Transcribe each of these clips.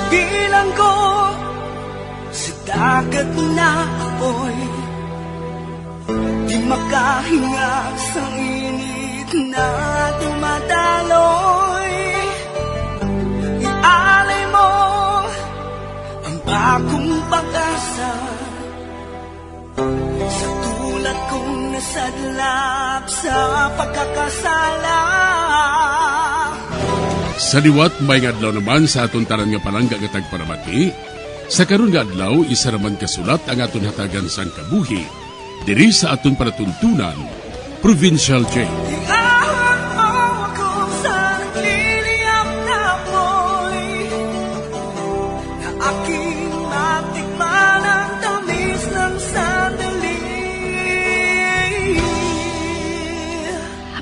Bilang ko sa dagat na apoy, di makahinga sa init na dumadaloy. Ialay mo ang bagong pag-asa sa tulad kong nasadlap sa pagkakasala. Sa liwat may adlaw naman sa aton tanan nga palangga nga tagparamati. Sa karon nga adlaw isa raman kasulat ang aton hatagan sang kabuhi diri sa aton panatuntunan Provincial Jail. Iahon mo ako sa nagliliyap na apoy, na aking matikman ang tamis ng sandali.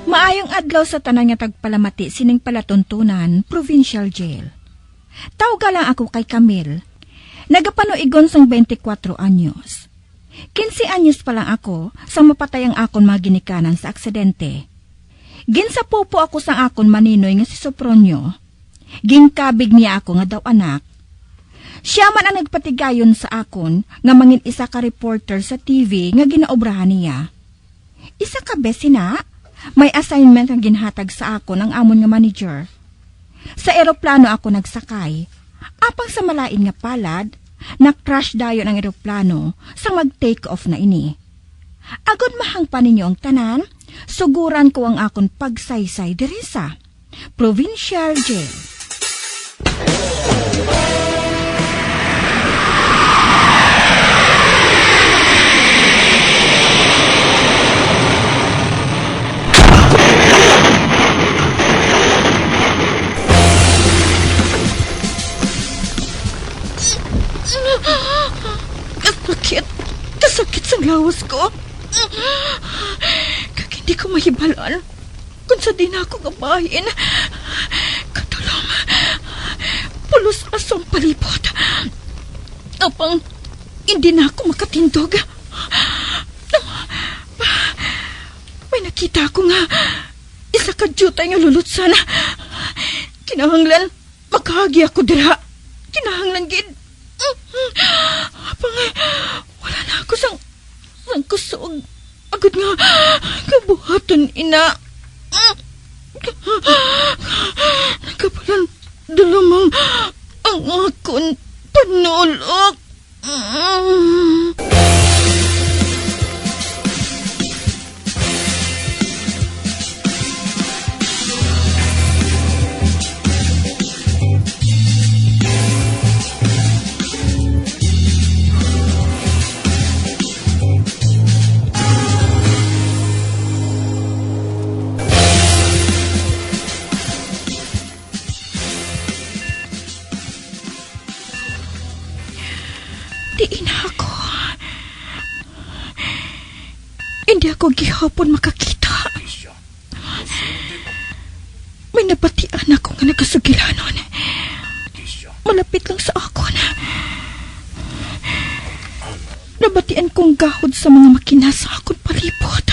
Maayong adlaw sa tanan nga tagpalamati sining palatuntunan, Provincial Jail. Tawga lang ako kay Camille. Nagapanuigon sang 24 anyos. 15 anyos pa lang ako sang mapatay ang akon mga ginikanan sa aksidente. Ginsapupo ako sang akon maninoy nga si Sopronio. Ginkabig niya ako nga daw anak. Siya man ang nagpatigayon sa akon nga mangin isa ka reporter sa TV nga ginaobrahan niya. Isa ka besina? May assignment ang ginhatag sa ako ng amon nga manager. Sa eroplano ako nagsakay. Apang sa malain nga palad, na-crash dayon ang eroplano sa mag-take off na ini. Agod mahang pa ninyo ang tanan, suguran ko ang akon pagsaysay diri sa Provincial Jail. Kasakit sa lawas ko. Kag hindi ko mahibalan kung sa di na ako gabahin. Katulong, pulos asong palibot. Apang hindi na ako makatindog. May nakita ko nga isa ka jutay nga lulutsan. Kinahanglan makahagi ako dira. Kinahanglan gid. Apang wala na ako sang kusog. Agad nga kabuhaton ina. Nagkapalan dalamang ang akon panulok. Diin ako. Hindi ako gihapon makakita. May nabatian ako nga nagkasugilanon. Malapit lang sa akon. Nabatian kong gahod sa mga makina sa akon palibot.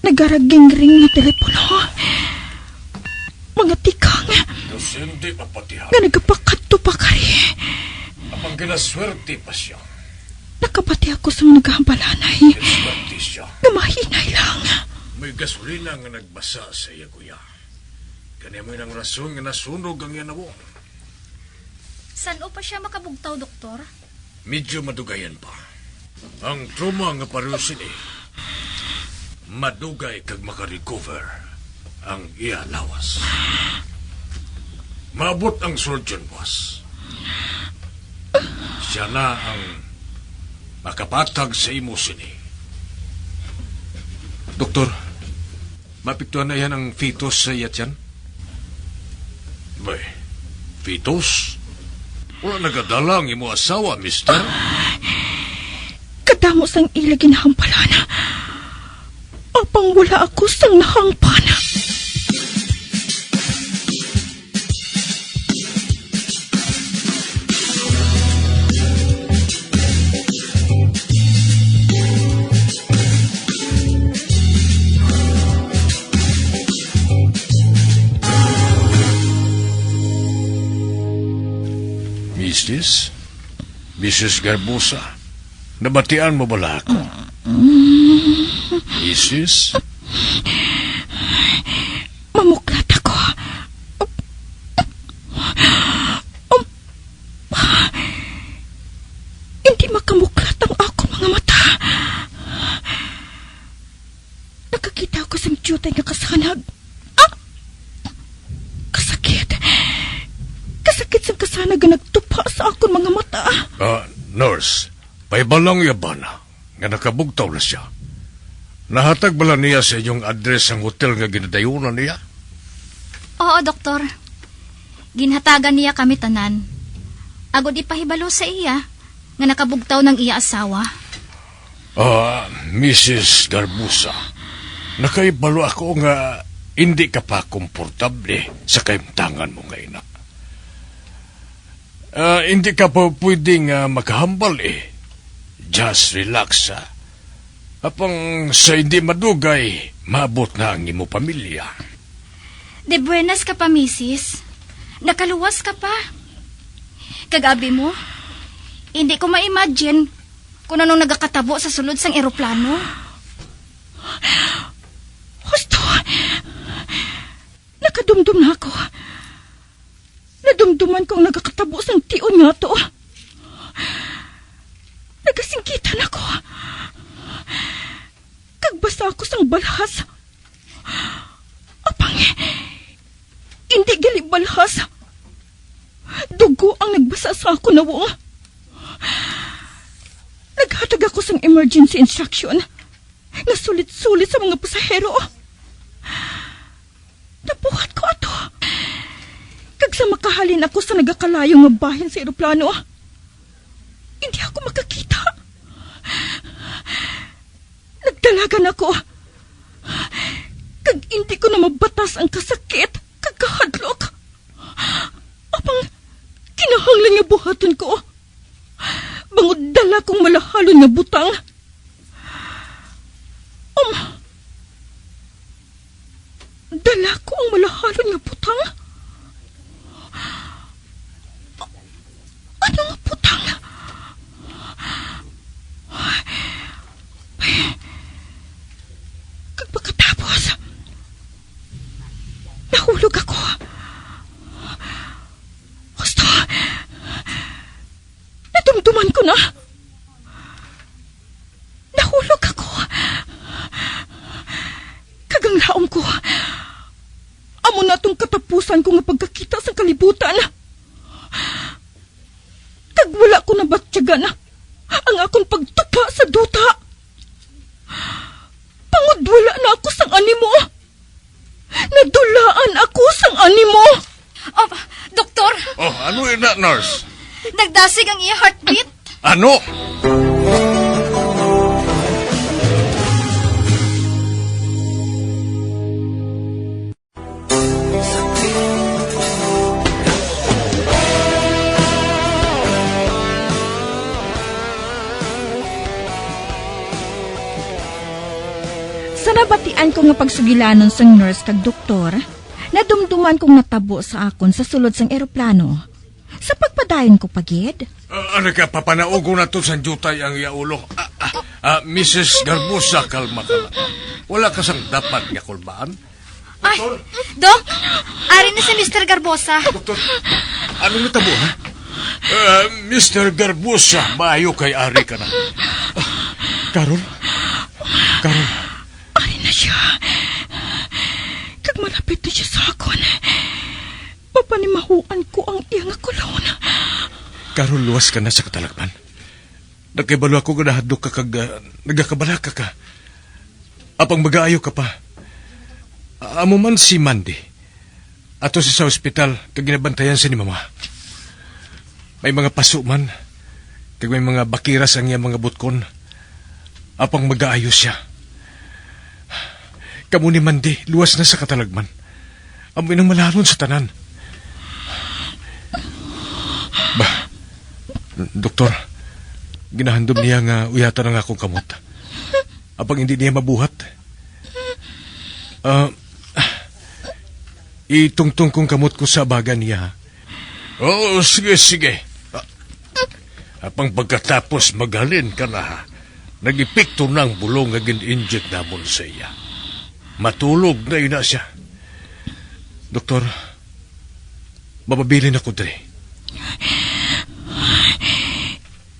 Nagaraging ring na telepono. Mga tikang nga nagapakato pa kari. Apang ginaswerte pa siya. Nakapati ako sa mga naghahambalanay. Ginaswerte siya. Gamahinay lang. May gasolina nga nagbasa sa iya, kuya. Kanya mo'y nang rason nga nasunog ang yanawong. Saan pa siya makabugtaw, doktor? Medyo madugayan pa. Ang trauma nga parusin madugay kag makarecover ang iya lawas. Maabot ang surgeon, boss. Siya na ang makapatag sa imo sini. Doktor, mapiktuhan na yan ang fetus sa iyat yan? Bay, fetus? Wala nagadala ang imo asawa, mister? Kadamo sang ilagin hampalana. Apang wala ako sang nahangpana. Mrs. Garbusa, nabatian mo bala ako? Mrs. Mamuklat ako. Hindi makamuklat ang akong mga mata. Nakakita ako sa jutay nga kasanag. Kasakit. Kasakit sa kasanag nga nagtupa sa akong mga mata. Nurse, paibalang yabana nga nakabugtaw na siya. Nahatag bala niya sa inyong address ang hotel nga ginadayunan niya? Oo, doktor. Ginhatagan niya kami tanan. Agod ipahibalo sa iya nga nakabugtaw ng iya asawa. Mrs. Garbusa, nakaibalo ako nga hindi ka pa komportable sa kaimtangan mo ngayon. Hindi ka pa pwedeng makahambal eh. Just relax Apang sa hindi madugay, maabot na ang imo pamilya. De buenas ka pa, misis. Nakaluwas ka pa. Kagabi mo, hindi ko ma-imagine kung anong nagakatabo sa sulod sang eroplano. Husto! Nakadumdum na ako. Nadumduman kong nagakatabo sang tion nga to. Nagasingkitan ako. Kagbasa ako sang balhas. Apang, hindi gali balhas. Dugo ang nagbasa sa ako na wong. Naghatag ako sang emergency instruction. Nasulit-sulit sa mga pasahero. Nabuhat ko ato. Kag sa makahalin ako sa nagakalayong nga bahin sa eroplano, hindi ako makakita. Nagdalagan ako. Kag hindi ko na mabatas ang kasakit kag kahadlok. Apang kinahanglan nga buhaton ko. Bangod dala kong malahalon nga butang. Dala ko ang malahalon nga butang? Ano nga butang? Kag pagkatapos, nahulog ako. Gusto, nadumduman ko na. Nahulog ako. Kagang laom ko, amo na itong katapusan ko nga pagkakita sa kalibutan. Kag wala ko na batyagan ang akong pagtupa sa duta. Pangod wala na ako sang animo. Nadulaan ako sang animo. Oh, doktor, Ano ina, nurse? nagdasig ang iya heartbeat. Ano? Sa nabatian ko nga pagsugilanon sang nurse kag doktor, nadumduman kong natabo sa akon sa sulod sang eroplano. Sa pagpadayon ko pagid. Ano ka, papanaugo na to sa jutay ang iaulo. Mrs. Garbusa, kalma ka lang. Wala ka sang dapat nga kulbaan. Ay, Dok, ari na si Mr. Garbosa. Doktor, anong natabo, ha? Mr. Garbusa, maayo kay Ari ka na. Carol? Ari na siya. Kag malapit na siya sa akon. Papanimahuan ko ang iyang kulon. Carol, luwas ka na sa katalagman. Nagkibalo ako nga nahadlok ka kag nagakabalaka ka. Apang mag-aayo ka pa. Amo man si Mandy. Ato sa ospital kag ginabantayan sa ni Mama. May mga paso man. Kag may mga bakiras ang iyang mga butkon. Apang mag-aayo siya. Kamu ni Mandy, luwas na sa katalagman. Amo inang malaron sa tanan. Doktor, ginahandom niya nga uyatan ang akong kamot. Apang hindi niya mabuhat. Itungtong kong kamot ko sa baga niya. Oo, sige. Apang pagkatapos magalin ka na, nagipikto na ang bulong nga gin-inject namon sa iya. Matulog na ina siya. Doktor, mababilin ako dre.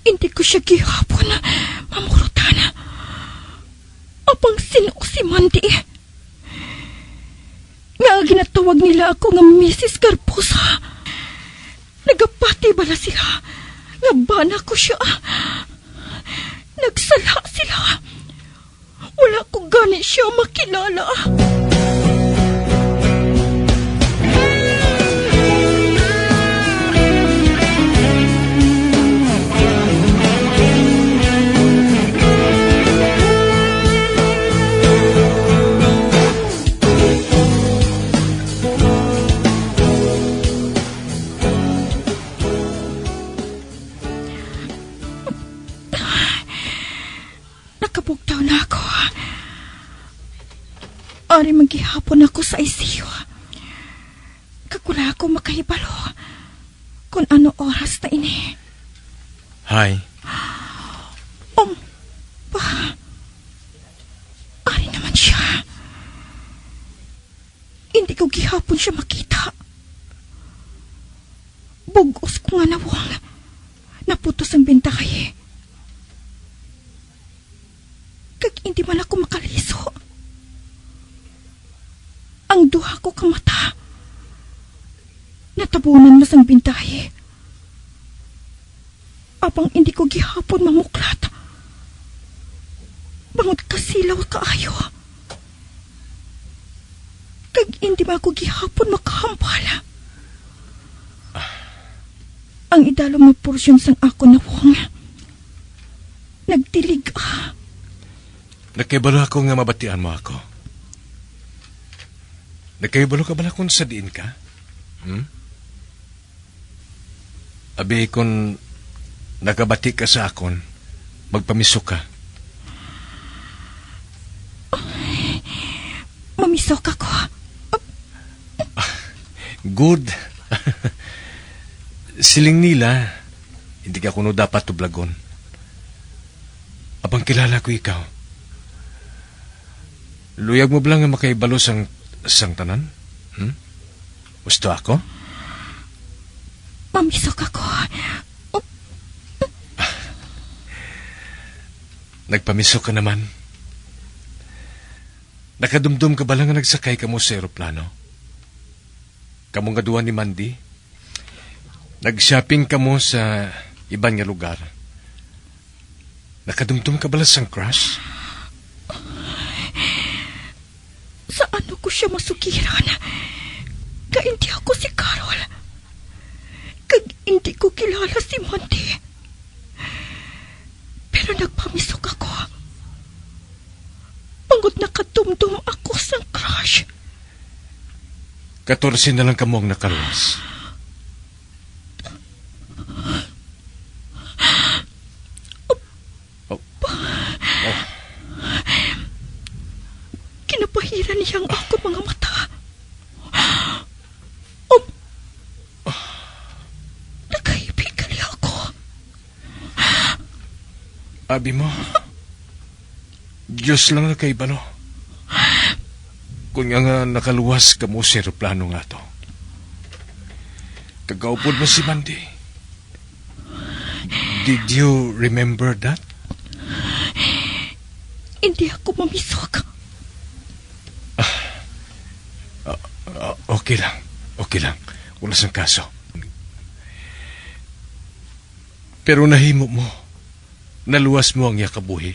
Hindi ko siya gihapon, mamurutan. Apang sino si Mandy? Nga ginatawag nila ako nga Mrs. Garpusa. Nagapati bala sila. Nga bana ko siya. Nagsala sila. Wala ko gani siya makilala. Nakabugtaw na ako. Ari maghihapon ako sa ICU. Kagula ako makahibalo kung ano oras na ini. Hi. Pa. Ari naman siya. Hindi ko gihapon siya makita. Bugos ko nga nawang. Naputos ang bintay. Kag hindi man ako makaliso. Ang duha ko kamata. Natabunan na sang bintay. Apang hindi ko gihapon mamuklat. Bangod kasilaw kaayo. Kag hindi ba ako gihapon makahampala. Ang idalong na porsyon sang ako na wong. Nagdilig Nakaibalo ako nga mabatian mo ako. Nakaibalo ka bala kung sa diin ka? Abi kung nakabati ka sa akon, magpamiso ka. Mamisok ako. Good. Siling nila, hindi ka kuno dapat tublagon. Abang kilala ko ikaw. Luyag mo ba lang nga makaibalo sang tanan? Gusto ako? Mamisok ako. Nagpamiso ka naman. Nakadumdum ka ba lang nga nagsakay ka mo sa aeroplano? Kamong gaduan ni Mandy? Nag-shopping ka mo sa iban nga lugar? Nakadumdum ka bala sang crush? Sa ano ko siya masukiran? Ka hindi ako si Carol. Kag hindi ko kilala si Mandy. Pero nagpamisok ako. Pangod nakadumdum ako sang crush. 14 na lang ka mo ang nakaluwas. Kinapahiran niyang ako mga mata. Nagkaibigan niya ako. Abi mo, Diyos lang na kay balo. Kung nga nakaluwas ka mo sa aeroplano nga to. Kagaupod mo si Mandy. Did you remember that? Hindi ako mamisok. Okay lang. Okay lang. Wala sang kaso. Pero nahimo mo. Naluwas mo ang yakabuhi.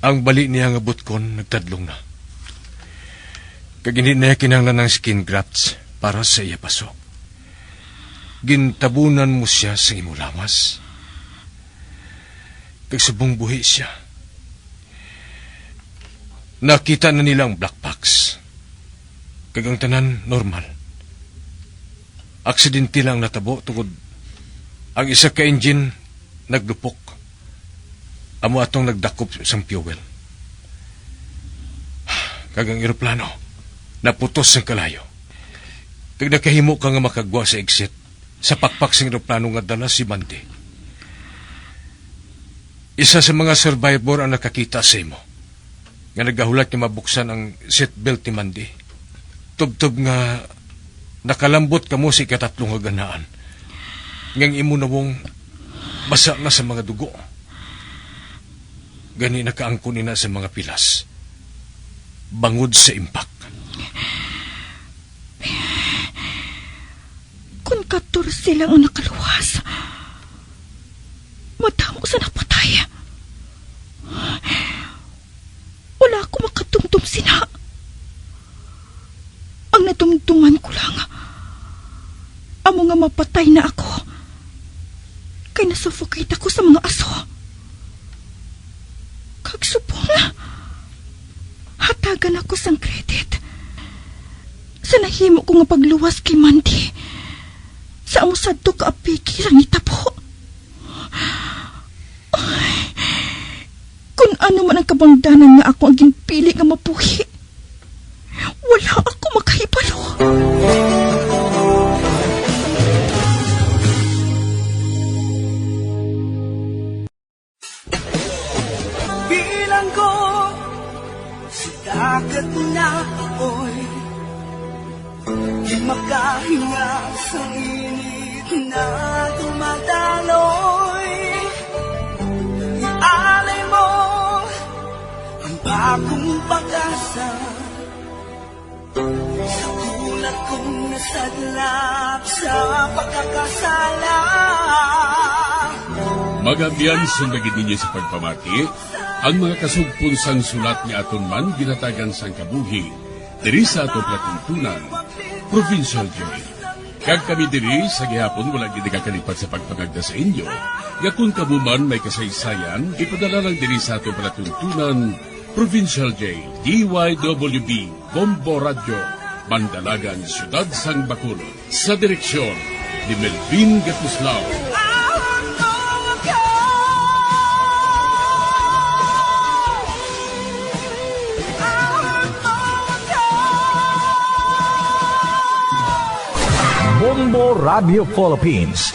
Ang bali niya nga butkon nagtadlong na. Kag hindi na kinahanglan ng skin grafts para sa iya paso. Gintabunan mo siya sa imo lawas. Kag subong buhi siya. Nakita na nilang black box. Kag ang tanan normal. Aksidente lang natabo tungod ang isa ka engine nagdupok. Amo atong nagdakop sang fuel. Kag ang eroplano naputos ang kalayo. Kag nakahimo ka nga makagwa sa exit, sa pakpak sing eroplano nga dala si Mandy. Isa sa mga survivor ang nakakita sa imo. Nga nagahulat nga mabuksan ang seatbelt ni Mandy. Tubtob nga nakalambot ka mo si katatlong nga ganaan. Ngang imo na mong basa na sa mga dugo. Gani nakaangkon na sa mga pilas. Bangod sa impact. Kung 14 lang ang nakaluwas, madamo sa napatay. Wala ako makatungtong sina. Ang natungtungan ko lang, amo nga mapatay na ako. Kay nasuffocate ako sa mga aso. Kagsubong na, hatagan ako sang credit. Sa nahimo ko nga pagluwas kay Mandy, sa amusad to kaapiki sa nitabo. Kung ano man ang kabangdanan nga ako ang ginpili nga mabuhi, wala ako makahibalo. Bilang ko sa dagat na apoy, di makahinga sa init na dumadaloy. Ialay mo ang bagong pag-asa sa kulat kong nasadlap sa pagkakasala. Magabiyan sundagin ninyo sa pagpamati, ang mga kasugpon sang sulat ni aton man ginatagan sang kabuhi, diri sa atong platuntunan, Provincial Joy. Kag kami diri sa gihapon wala gid kakalipat sa pagpangagda sa inyo. Nga kung kabuman may kasaysayan, ipadala lang diri sa atong platuntunan, Provincial J, DYWB, Bombo Radio, Mandalagan, Siyudad Sang Bacolod. Sa direksyon ni Melvin Gatuslao. Bombo Radio Philippines.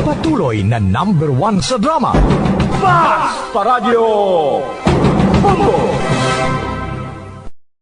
Patuloy na #1 sa drama. Fast Paradyo! Bombo!